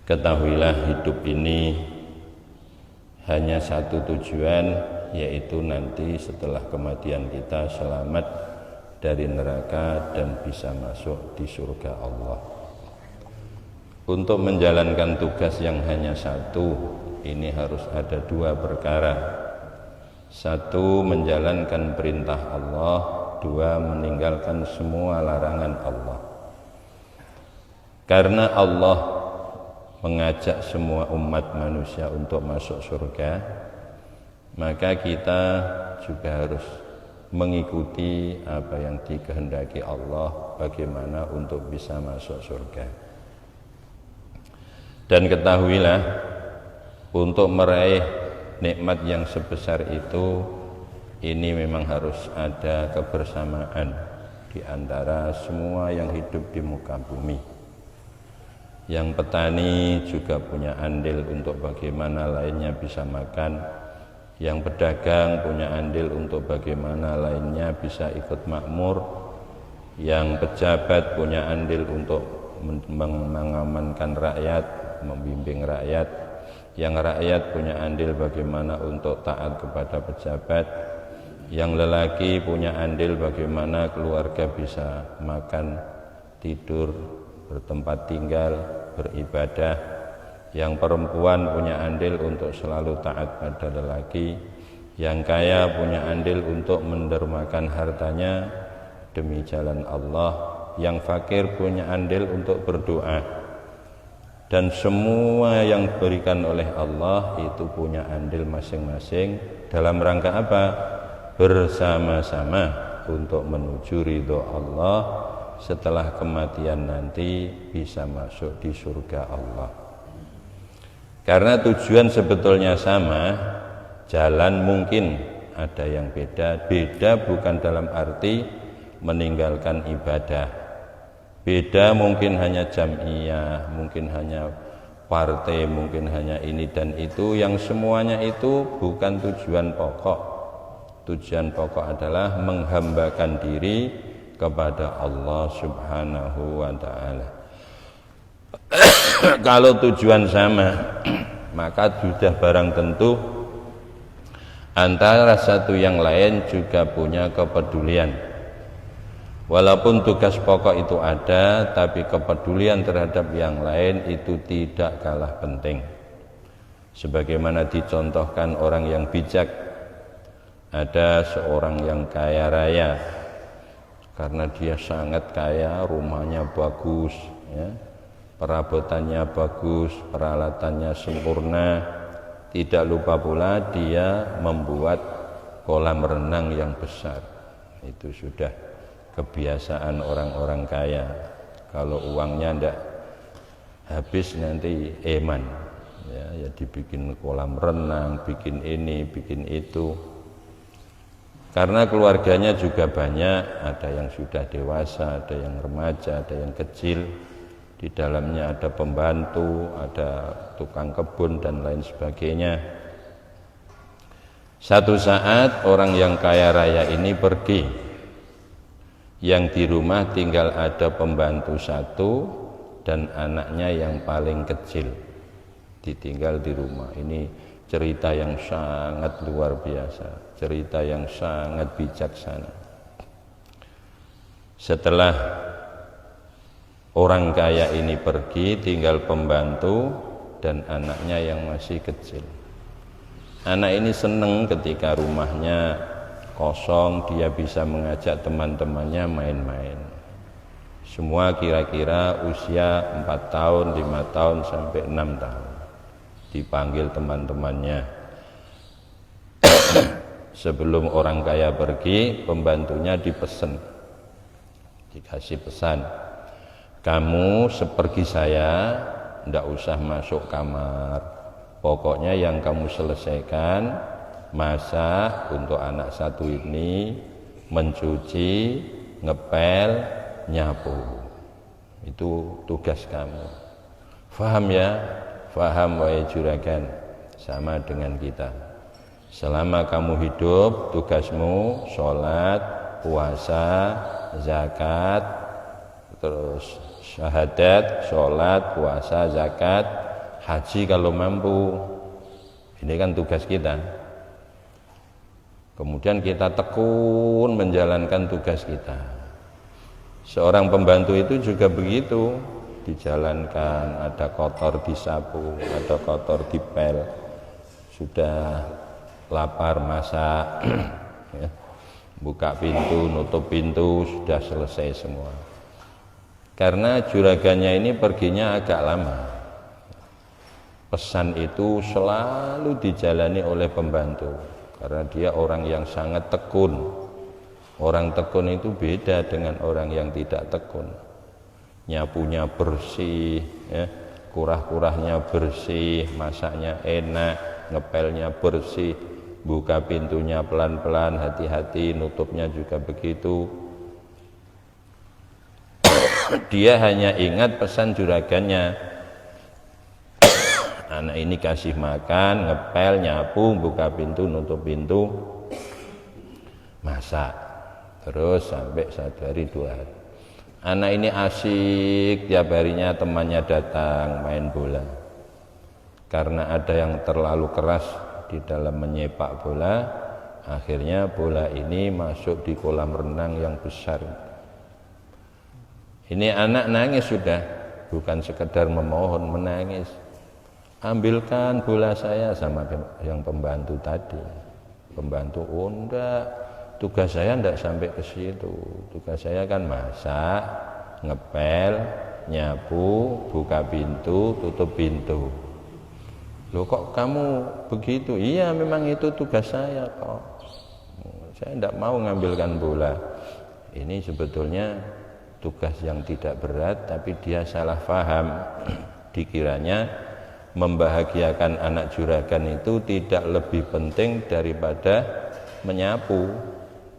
Ketahuilah hidup ini hanya satu tujuan, yaitu nanti setelah kematian kita selamat dari neraka dan bisa masuk di surga Allah. Untuk menjalankan tugas yang hanya satu, ini harus ada dua perkara. Satu, menjalankan perintah Allah. Dua, meninggalkan semua larangan Allah. Karena Allah mengajak semua umat manusia untuk masuk surga, maka kita juga harus mengikuti apa yang dikehendaki Allah, bagaimana untuk bisa masuk surga. Dan ketahuilah, untuk meraih nikmat yang sebesar itu, ini memang harus ada kebersamaan di antara semua yang hidup di muka bumi. Yang petani juga punya andil untuk bagaimana lainnya bisa makan. Yang pedagang punya andil untuk bagaimana lainnya bisa ikut makmur. Yang pejabat punya andil untuk mengamankan rakyat, membimbing rakyat. Yang rakyat punya andil bagaimana untuk taat kepada pejabat. Yang lelaki punya andil bagaimana keluarga bisa makan, tidur, bertempat tinggal, beribadah. Yang perempuan punya andil untuk selalu taat pada lelaki. Yang kaya punya andil untuk mendermakan hartanya demi jalan Allah. Yang fakir punya andil untuk berdoa. Dan semua yang diberikan oleh Allah itu punya andil masing-masing dalam rangka apa? Bersama-sama untuk menuju ridho Allah. Setelah kematian nanti bisa masuk di surga Allah. Karena tujuan sebetulnya sama, jalan mungkin ada yang beda. Beda bukan dalam arti meninggalkan ibadah. Beda mungkin hanya jam'iyah, mungkin hanya partai, mungkin hanya ini dan itu. Yang semuanya itu bukan tujuan pokok. Tujuan pokok adalah menghambakan diri kepada Allah Subhanahu wa ta'ala. Kalau tujuan sama, maka sudah barang tentu antara satu yang lain juga punya kepedulian. Walaupun tugas pokok itu ada, tapi kepedulian terhadap yang lain itu tidak kalah penting. Sebagaimana dicontohkan orang yang bijak. Ada seorang yang kaya raya, karena dia sangat kaya, rumahnya bagus, ya, perabotannya bagus, peralatannya sempurna. Tidak lupa pula dia membuat kolam renang yang besar. Itu sudah kebiasaan orang-orang kaya. Kalau uangnya tidak habis nanti eman, ya dibikin kolam renang, bikin ini, bikin itu. Karena keluarganya juga banyak, ada yang sudah dewasa, ada yang remaja, ada yang kecil. Di dalamnya ada pembantu, ada tukang kebun dan lain sebagainya. Satu saat orang yang kaya raya ini pergi. Yang di rumah tinggal ada pembantu satu dan anaknya yang paling kecil. Ditinggal di rumah. Ini cerita yang sangat luar biasa. Cerita yang sangat bijaksana. Setelah orang kaya ini pergi, tinggal pembantu dan anaknya yang masih kecil. Anak ini senang ketika rumahnya kosong, dia bisa mengajak teman-temannya main-main. Semua kira-kira usia 4 tahun, 5 tahun sampai 6 tahun. Dipanggil teman-temannya. Sebelum orang kaya pergi, pembantunya dikasih pesan, kamu seperti saya, tidak usah masuk kamar. Pokoknya yang kamu selesaikan, masak untuk anak satu ini, mencuci, ngepel, nyapu. Itu tugas kamu. Faham ya? Faham wahai juragan. Sama dengan kita. Selama kamu hidup, tugasmu sholat, puasa, zakat, terus syahadat, sholat, puasa, zakat, haji kalau mampu. Ini kan tugas kita. Kemudian kita tekun menjalankan tugas kita. Seorang pembantu itu juga begitu, dijalankan, ada kotor disapu, ada kotor dipel. Sudah lapar masak, ya. Buka pintu, nutup pintu, sudah selesai semua. Karena juragannya ini perginya agak lama. Pesan itu selalu dijalani oleh pembantu, karena dia orang yang sangat tekun. Orang tekun itu beda dengan orang yang tidak tekun. Nyapunya bersih, ya, kurah-kurahnya bersih, masaknya enak, ngepelnya bersih, buka pintunya pelan-pelan, hati-hati, nutupnya juga begitu. Dia hanya ingat pesan juragannya. Anak ini kasih makan, ngepel, nyapu, buka pintu, nutup pintu, masak. Terus sampai 1 hari 2 hari. Anak ini asik, tiap harinya temannya datang main bola. Karena ada yang terlalu keras di dalam menyepak bola, akhirnya bola ini masuk di kolam renang yang besar. Ini anak nangis sudah, bukan sekedar memohon, menangis. Ambilkan bola saya, sama yang pembantu tadi. Pembantu, oh enggak, tugas saya enggak sampai ke situ. Tugas saya kan masak, ngepel, nyapu, buka pintu, tutup pintu. Loh kok kamu begitu? Iya memang itu tugas saya kok. Saya enggak mau ngambilkan bola. Ini sebetulnya tugas yang tidak berat, tapi dia salah paham. Dikiranya membahagiakan anak juragan itu tidak lebih penting daripada menyapu.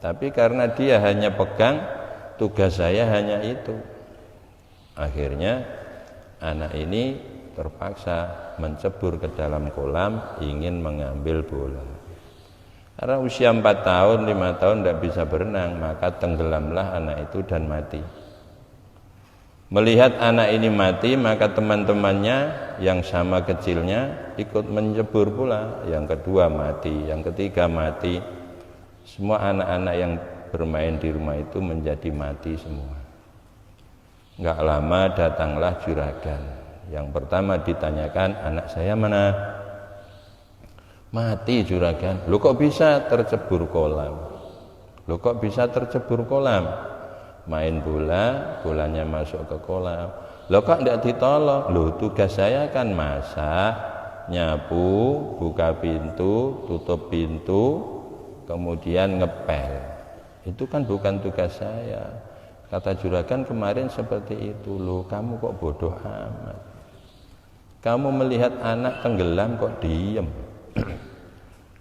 Tapi karena dia hanya pegang, tugas saya hanya itu. Akhirnya anak ini terpaksa mencebur ke dalam kolam ingin mengambil bola. Karena usia 4 tahun, 5 tahun tidak bisa berenang, maka tenggelamlah anak itu dan mati. Melihat anak ini mati, maka teman-temannya yang sama kecilnya ikut mencebur pula. Yang kedua mati, yang ketiga mati. Semua anak-anak yang bermain di rumah itu menjadi mati semua. Enggak lama datanglah juragan. Yang pertama ditanyakan, anak saya mana? Mati juragan. Loh kok bisa tercebur kolam? Loh kok bisa tercebur kolam? Main bola, bolanya masuk ke kolam. Loh kok tidak ditolong? Loh tugas saya kan masak, nyapu, buka pintu, tutup pintu, kemudian ngepel. Itu kan bukan tugas saya. Kata juragan kemarin seperti itu. Loh kamu kok bodoh amat. Kamu melihat anak tenggelam kok diem.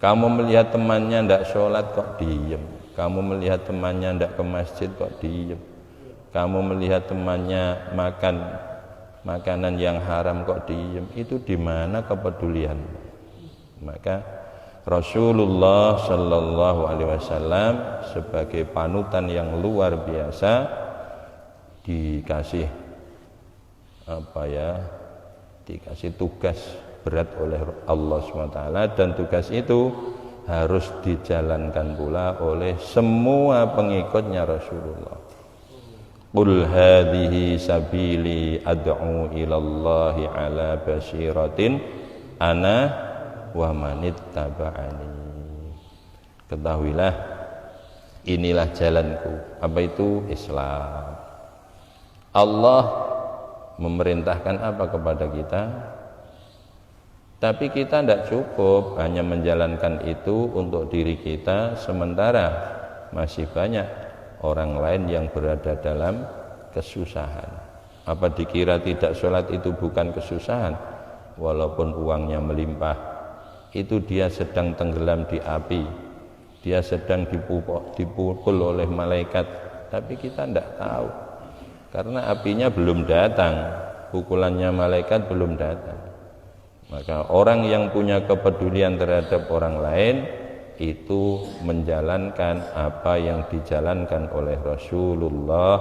Kamu melihat temannya tidak sholat kok diem. Kamu melihat temannya tidak ke masjid kok diem. Kamu melihat temannya makan makanan yang haram kok diem. Itu di mana kepedulian? Maka Rasulullah Shallallahu Alaihi Wasallam sebagai panutan yang luar biasa dikasih dikasih tugas berat oleh Allah SWT, dan tugas itu harus dijalankan pula oleh semua pengikutnya Rasulullah. Qul hadhihi sabili ad'u ilallahi ala basiratin ana wa manittaba'ani. Ketahuilah, inilah jalanku. Apa itu? Islam. Allah memerintahkan apa kepada kita? Tapi kita tidak cukup hanya menjalankan itu untuk diri kita, sementara masih banyak orang lain yang berada dalam kesusahan. Apa dikira tidak sholat itu bukan kesusahan? Walaupun uangnya melimpah, itu dia sedang tenggelam di api, dia sedang dipukul oleh malaikat, tapi kita tidak tahu karena apinya belum datang, pukulannya malaikat belum datang. Maka orang yang punya kepedulian terhadap orang lain itu menjalankan apa yang dijalankan oleh Rasulullah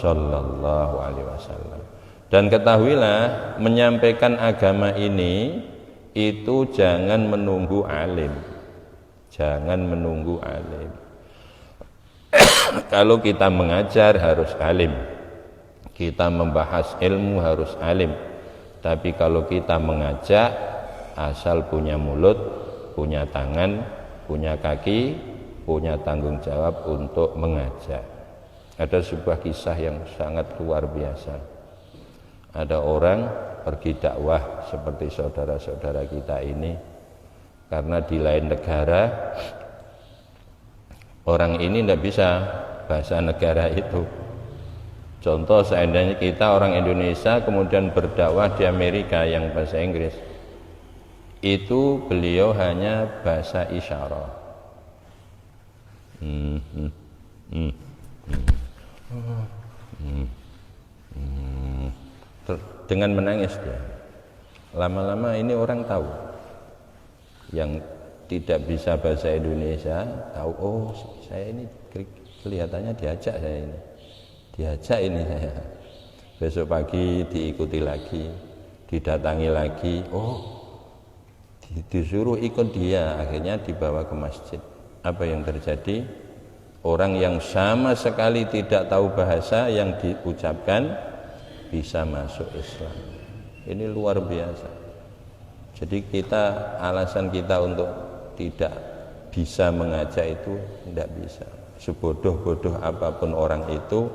Sallallahu Alaihi Wasallam. Dan ketahuilah, menyampaikan agama ini itu jangan menunggu alim. Jangan menunggu alim. Kalau kita mengajar harus alim. Kita membahas ilmu harus alim. Tapi kalau kita mengajak, asal punya mulut, punya tangan, punya kaki, punya tanggung jawab untuk mengajak. Ada sebuah kisah yang sangat luar biasa. Ada orang pergi dakwah seperti saudara-saudara kita ini, karena di lain negara orang ini tidak bisa bahasa negara itu. Contoh, seandainya kita orang Indonesia kemudian berdakwah di Amerika yang bahasa Inggris, itu beliau hanya bahasa isyarat. Dengan menangis dia. Lama-lama ini orang tahu. Yang tidak bisa bahasa Indonesia tahu, oh saya ini kelihatannya diajak saya ini. Diajak ini saya. Besok pagi diikuti lagi, didatangi lagi. Oh, disuruh ikut dia, akhirnya dibawa ke masjid. Apa yang terjadi? Orang yang sama sekali tidak tahu bahasa yang diucapkan bisa masuk Islam. Ini luar biasa. Jadi alasan kita untuk tidak bisa mengajak itu tidak bisa. Sebodoh-bodoh apapun orang itu,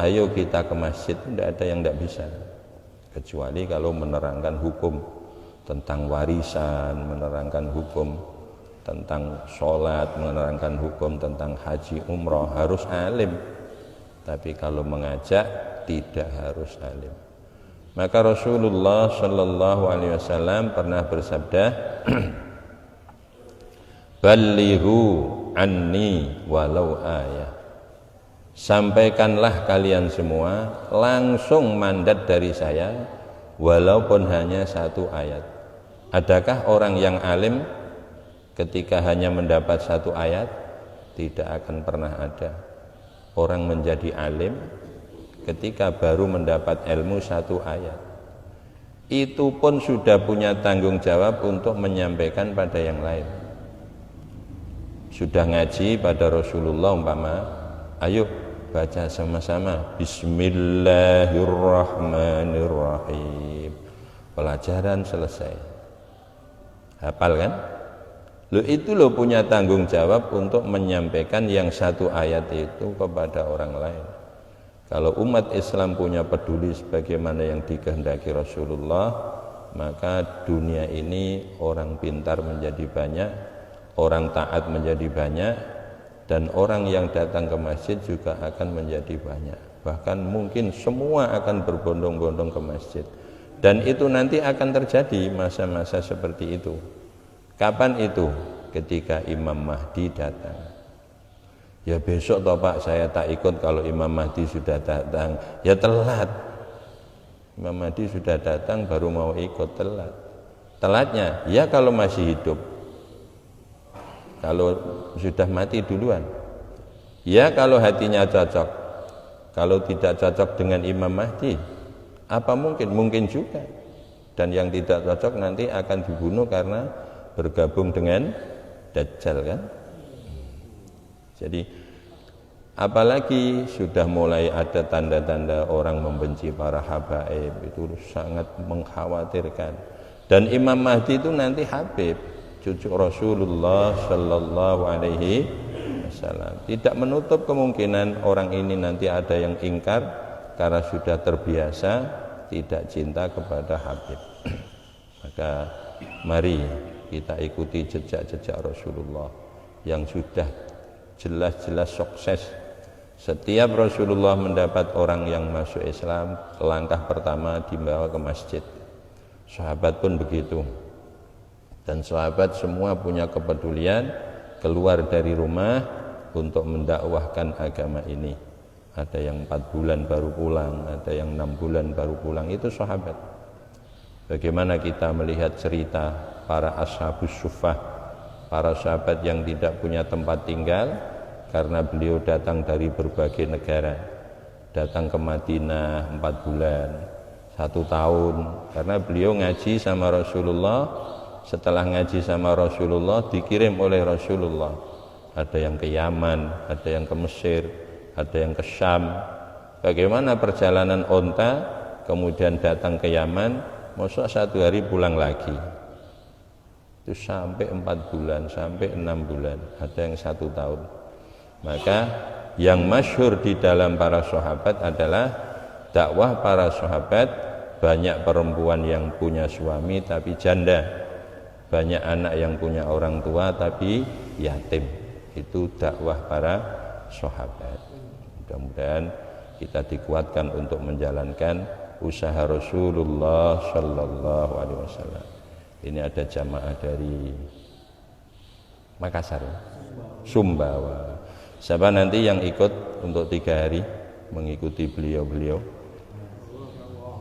ayo kita ke masjid, tidak ada yang tidak bisa. Kecuali kalau menerangkan hukum tentang warisan, menerangkan hukum tentang sholat, menerangkan hukum tentang haji umroh, harus alim. Tapi kalau mengajak tidak harus alim. Maka Rasulullah Shallallahu Alaihi Wasallam pernah bersabda, "Ballighu anni walau ayah." Sampaikanlah kalian semua langsung mandat dari saya, walaupun hanya satu ayat. Adakah orang yang alim ketika hanya mendapat satu ayat? Tidak akan pernah ada. Orang menjadi alim ketika baru mendapat ilmu satu ayat. Itu pun sudah punya tanggung jawab untuk menyampaikan pada yang lain. Sudah ngaji pada Rasulullah umpama, ayo baca sama-sama Bismillahirrahmanirrahim. Pelajaran selesai. Hafal kan? Itu punya tanggung jawab untuk menyampaikan yang satu ayat itu kepada orang lain. Kalau umat Islam punya peduli sebagaimana yang dikehendaki Rasulullah, maka dunia ini orang pintar menjadi banyak, orang taat menjadi banyak, dan orang yang datang ke masjid juga akan menjadi banyak. Bahkan mungkin semua akan berbondong-bondong ke masjid. Dan itu nanti akan terjadi masa-masa seperti itu. Kapan itu? Ketika Imam Mahdi datang. Ya besok toh Pak, saya tak ikut kalau Imam Mahdi sudah datang. Ya telat. Imam Mahdi sudah datang baru mau ikut, telat. Telatnya ya kalau masih hidup. Kalau sudah mati duluan. Ya kalau hatinya cocok. Kalau tidak cocok dengan Imam Mahdi, apa mungkin? Mungkin juga. Dan yang tidak cocok nanti akan dibunuh karena bergabung dengan Dajjal kan. Jadi apalagi sudah mulai ada tanda-tanda orang membenci para habaib, itu sangat mengkhawatirkan. Dan Imam Mahdi itu nanti Habib, cucu Rasulullah Sallallahu Alaihi Wasallam. Tidak menutup kemungkinan orang ini nanti ada yang ingkar karena sudah terbiasa tidak cinta kepada Habib. Maka mari kita ikuti jejak-jejak Rasulullah yang sudah jelas-jelas sukses. Setiap Rasulullah mendapat orang yang masuk Islam, langkah pertama dibawa ke masjid. Sahabat pun begitu. Dan sahabat semua punya kepedulian keluar dari rumah untuk mendakwahkan agama ini. Ada yang 4 bulan baru pulang, ada yang 6 bulan baru pulang. Itu sahabat. Bagaimana kita melihat cerita para ashabus suffah, para sahabat yang tidak punya tempat tinggal karena beliau datang dari berbagai negara. datang ke Madinah 4 bulan, 1 tahun, karena beliau ngaji sama Rasulullah. Setelah ngaji sama Rasulullah dikirim oleh Rasulullah, ada yang ke Yaman, ada yang ke Mesir, ada yang ke Syam. Bagaimana perjalanan onta, kemudian datang ke Yaman, masa 1 hari pulang lagi, itu sampai 4 bulan, sampai 6 bulan, ada yang 1 tahun. Maka yang masyhur di dalam para sahabat adalah dakwah para sahabat. Banyak perempuan yang punya suami tapi janda, banyak anak yang punya orang tua tapi yatim. Itu dakwah para sahabat. Mudah-mudahan kita dikuatkan untuk menjalankan usaha Rasulullah Sallallahu Alaihi Wasallam. Ini ada jamaah dari Makassar, Sumbawa. Siapa nanti yang ikut untuk 3 hari mengikuti beliau-beliau?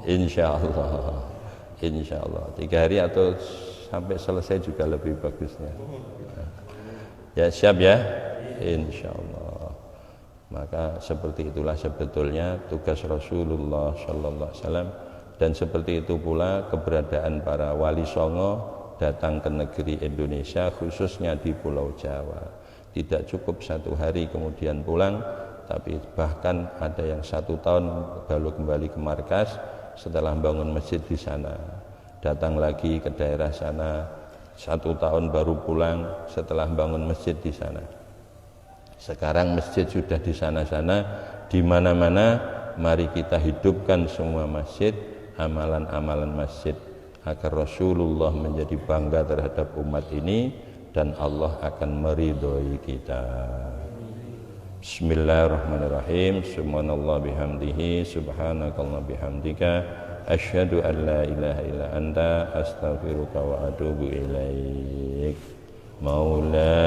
Insya Allah 3 hari atau sampai selesai juga lebih bagusnya. Ya, siap ya? Insya Allah. Maka seperti itulah sebetulnya tugas Rasulullah Sallallahu Alaihi Wasallam. Dan seperti itu pula keberadaan para wali songo datang ke negeri Indonesia, khususnya di Pulau Jawa. Tidak cukup 1 hari kemudian pulang, tapi bahkan ada yang 1 tahun baru kembali ke markas setelah bangun masjid di sana. Datang lagi ke daerah sana, 1 tahun baru pulang setelah bangun masjid di sana. Sekarang masjid sudah di sana-sana, di mana-mana. Mari kita hidupkan semua masjid, amalan-amalan masjid, agar Rasulullah menjadi bangga terhadap umat ini dan Allah akan meridhoi kita. Bismillahirrahmanirrahim. Subhanallah bihamdihi, subhanakallah bihamdika, asyhadu an la ilaha illa anta, astaghfiruka wa atubu ilaik. Maula